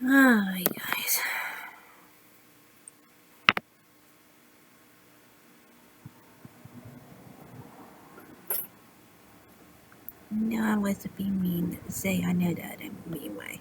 Alright, guys. No, I wasn't being mean to say I know that in a mean way.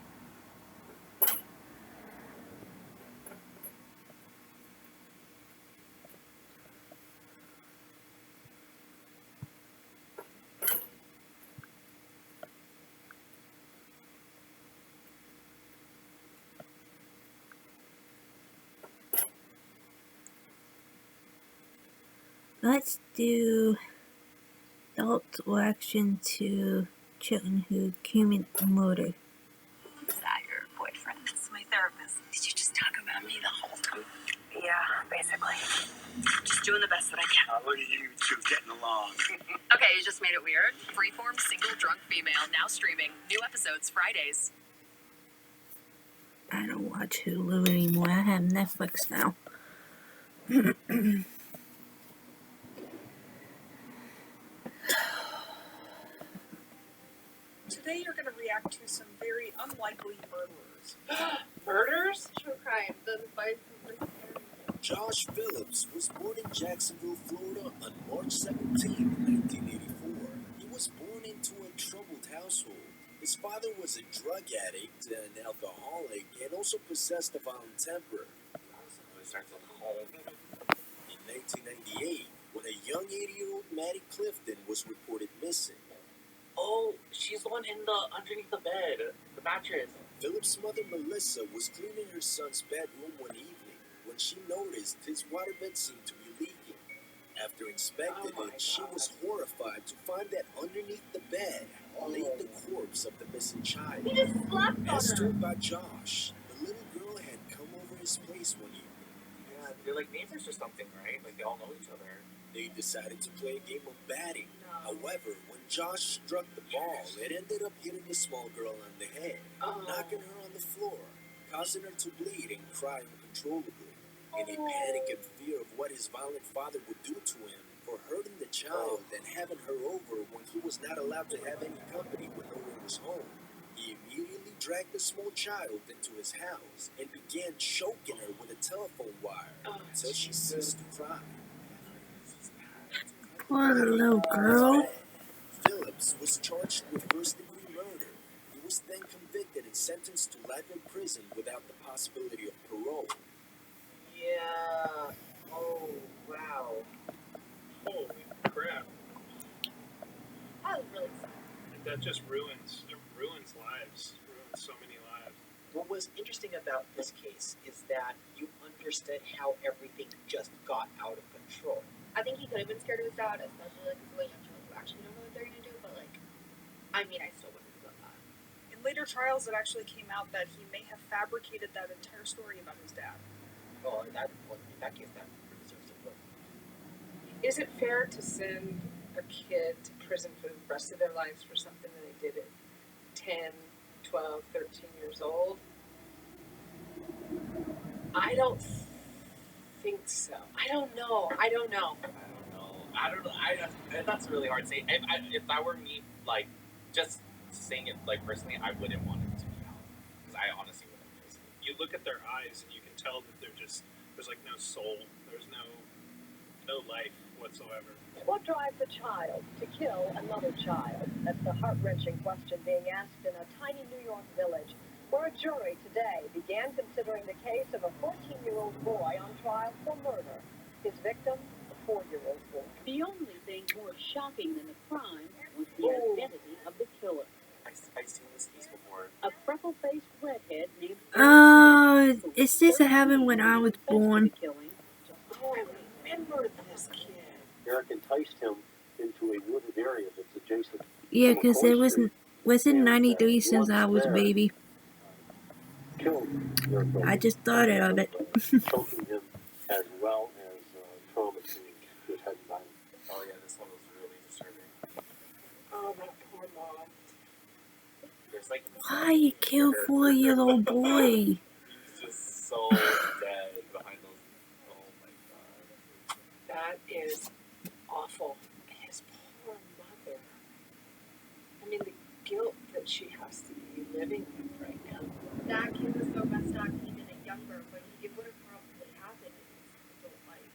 Let's do adult reaction to children who commit murder. Is that your boyfriend? It's my therapist. Did you just talk about me the whole time? Yeah, basically. Just doing the best that I can. Look at you two getting along. Okay, you just made it weird. Freeform single drunk female now streaming. New episodes Fridays. I don't watch Hulu anymore. I have Netflix now. Today you're going to react to some very unlikely murderers. Murders? True crime. The fight. Josh Phillips was born in Jacksonville, Florida on March 17, 1984. He was born into a troubled household. His father was a drug addict, an alcoholic, and also possessed a violent temper. It starts at home. In 1998, when a young 80-year-old Maddie Clifton was reported missing, Oh, she's the one in the underneath the bed, the mattress. Phillips' mother Melissa was cleaning her son's bedroom one evening when she noticed his waterbed seemed to be leaking. After inspecting it, she was horrified to find that underneath the bed lay the corpse of the missing child. He just slapped on As her. told by Josh, the little girl had come over his place one evening. Yeah, they're like neighbors or something, right? Like they all know each other. They decided to play a game of batting. However, when Josh struck the ball, it ended up hitting the small girl on the head, knocking her on the floor, causing her to bleed and cry uncontrollably. In a panic and fear of what his violent father would do to him for hurting the child and having her over when he was not allowed to have any company when no one was home, he immediately dragged the small child into his house and began choking her with a telephone wire until she ceased to cry. Poor little girl. Phillips was charged with first-degree murder. He was then convicted and sentenced to life in prison without the possibility of parole. Yeah. Oh, wow. Holy crap. That was really sad. That just ruins lives. Ruins so many lives. What was interesting about this case is that you understood how everything just got out of control. I think he could have been scared of his dad, especially like the young children who actually don't know what they're gonna do. But like, I mean, I still wouldn't have done that. In later trials, it actually came out that he may have fabricated that entire story about his dad. Well, in that case, that deserves a vote. Is it fair to send a kid to prison for the rest of their lives for something that they did at 10, 12, 13 years old? I don't think so. I don't know. That's really hard to say. If that were me, like, just saying it, like, personally, I wouldn't want it to be out. Because I honestly wouldn't. You look at their eyes and you can tell that there's like no soul. There's no life whatsoever. What drives a child to kill another child? That's the heart-wrenching question being asked in a tiny New York village, where a jury today began considering the case of a 14-year-old boy on trial for murder. His victim, a 4-year-old boy. The only thing more shocking than the crime was the identity of the killer. I've seen this case before. A freckle-faced redhead named... Is this happened when I was born? Oh, I remember this kid. Eric enticed him into a wooded area that's adjacent. Yeah, because it wasn't 93 since I was a baby. Killed Eric. I just thought of it. Choking him as well as trauma to his head and body. Oh yeah, this one was really disturbing. Oh, that poor mom. There's like Why you kill 4-year-old boy? He's just so dead behind those. Oh my god. That is awful. His poor mother. I mean, the guilt that that she has to be living with right now. That kid was so messed up, he did it younger, but it would have probably happened in his adult life.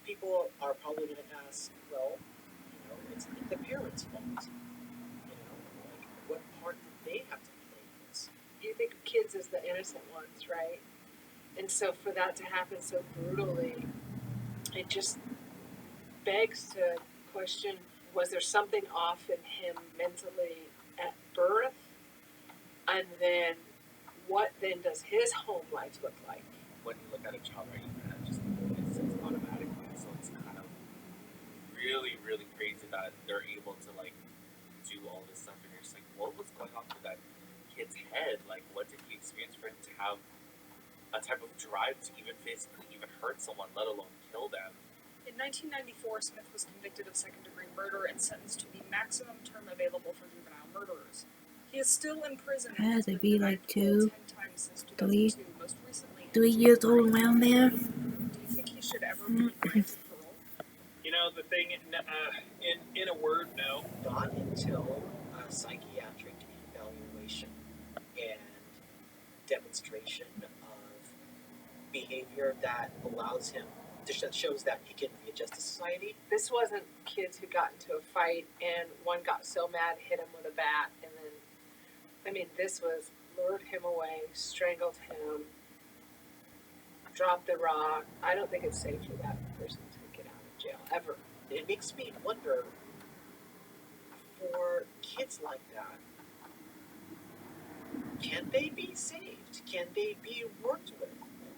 People are probably going to ask, well, you know, it's the parents' fault. You know, like, what part did they have to play in this? You think of kids as the innocent ones, right? And so for that to happen so brutally, it just begs to question, was there something off in him mentally at birth? And then what then does his home life look like? When you look at a child, right, you kind of just sense automatically. So it's kind of really, really crazy that they're able to like do all this stuff, and you're just like, what was going on through that kid's head? Like, what did he experience for him to have a type of drive to even physically even hurt someone, let alone kill them? In 1994, Smith was convicted of second-degree murder and sentenced to the maximum term available for juvenile murderers. He is still in prison. I had to and has be been like denied 2, parole 10 times since 3, 2002, most recently in 3 years old January. around there. Do you think he should ever be granted parole? You know, the thing, in a word, no. Not until a psychiatric evaluation and demonstration of behavior that allows him, that shows that he can readjust to society. This wasn't kids who got into a fight and one got so mad, hit him with a bat, and then, I mean, this was lured him away, strangled him, dropped the rock. I don't think it's safe for that person to get out of jail, ever. It makes me wonder, for kids like that, can they be saved? Can they be worked with?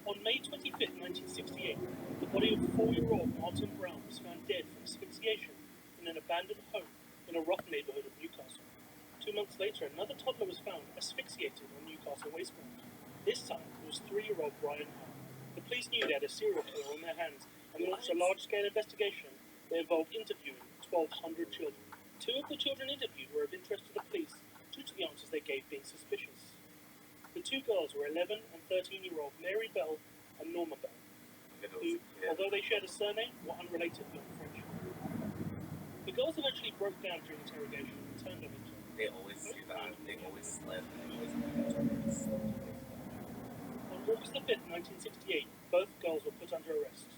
On May 25th, 1968, the body of 4-year-old Martin Brown was found dead from asphyxiation in an abandoned home in a rough neighborhood of Newcastle. 2 months later, another toddler was found asphyxiated on Newcastle wasteland. This time, it was 3-year-old Brian Hall. The police knew they had a serial killer on their hands and launched a large-scale investigation that involved interviewing 1,200 children. 2 of the children interviewed were of interest to the police due to the answers they gave being suspicious. The 2 girls were 11 and 13-year-old Mary Bell and Norma Bell, who, although they shared a surname, were unrelated beyond friendship. The girls eventually broke down during interrogation and turned on each other. They always do that. They always slip. They always On August 5th, 1968, both girls were put under arrest.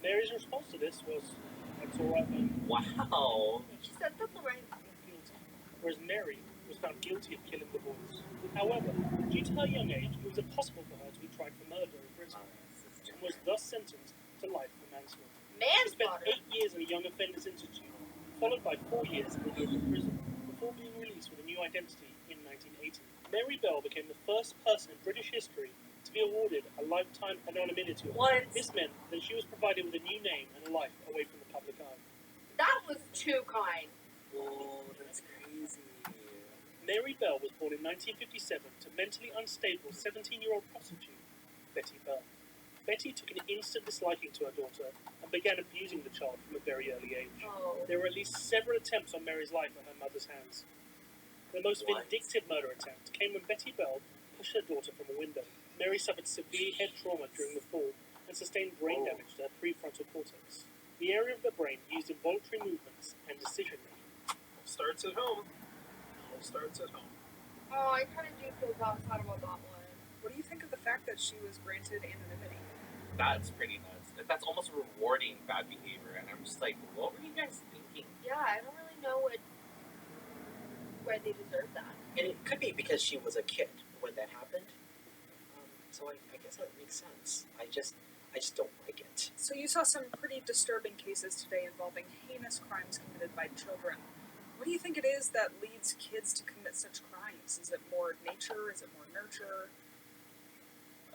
Mary's response to this was, "That's all right, then." Wow. She said that's alright. Guilty. Whereas Mary was found guilty of killing the boys. However, due to her young age, it was impossible for her to be tried for murder in Britain, and was thus sentenced to life for manslaughter. She spent Manslaughter. 8 years in a Young Offenders Institute, followed by 4 years in a local prison, before being released with a new identity in 1980. Mary Bell became the first person in British history to be awarded a lifetime anonymity award. What? This meant that she was provided with a new name and a life away from the public eye. That was too kind. Whoa, that's crazy. Mary Bell was born in 1957 to mentally unstable 17-year-old prostitute Betty Bell. Betty took an instant disliking to her daughter and began abusing the child from a very early age. Oh. There were at least several attempts on Mary's life at her mother's hands. The most vindictive murder attempt came when Betty Bell pushed her daughter from a window. Mary suffered severe head trauma during the fall and sustained brain damage to her prefrontal cortex, the area of the brain used in voluntary movements and decision-making. Starts at home. All starts at home. Oh, I kind of do feel sad about that one. What do you think of the fact that she was granted anonymity? That's pretty nuts. That's almost rewarding bad behavior, and I'm just like, what were you guys thinking? Yeah, I don't really know why they deserve that. And it could be because she was a kid when that happened. So I guess that makes sense. I just don't like it. So you saw some pretty disturbing cases today involving heinous crimes committed by children. What do you think it is that leads kids to commit such crimes? Is it more nature? Is it more nurture?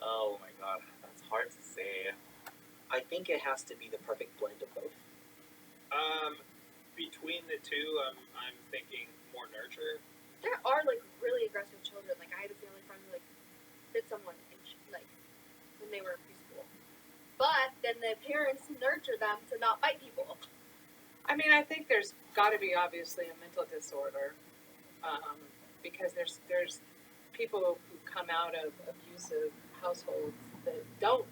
Oh my god, that's hard to say. I think it has to be the perfect blend of both. Between the two, I'm thinking more nurture. There are like really aggressive children. Like I had a family friend who like bit someone like when they were in preschool. But then the parents nurture them to not bite people. I mean, I think there's got to be obviously a mental disorder, because there's people who come out of abusive households that don't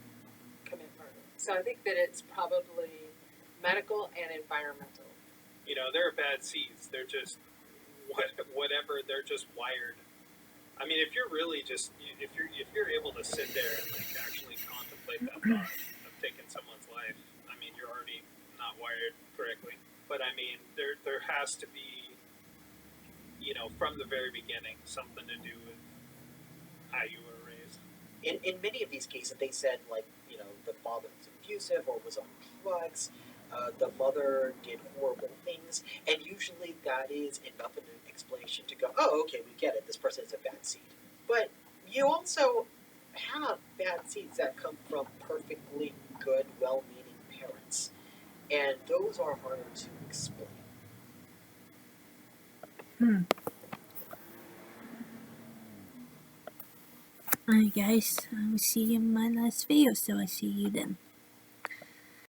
commit murder. So I think that it's probably medical and environmental. You know, there are bad seeds. They're just whatever, they're just wired. I mean, if you're really just if you're able to sit there and like actually contemplate that thought of taking someone's life, I mean, you're already not wired correctly. But I mean, there has to be, you know, from the very beginning, something to do with how you were raised. In many of these cases, they said, like, you know, the father was abusive or was on drugs, the mother did horrible things, and usually that is enough of an explanation to go, oh, okay, we get it, this person is a bad seed. But you also have bad seeds that come from perfectly good, well-meaning parents, and those are harder to explain. Alright guys, I will see you in my last video, so I see you then.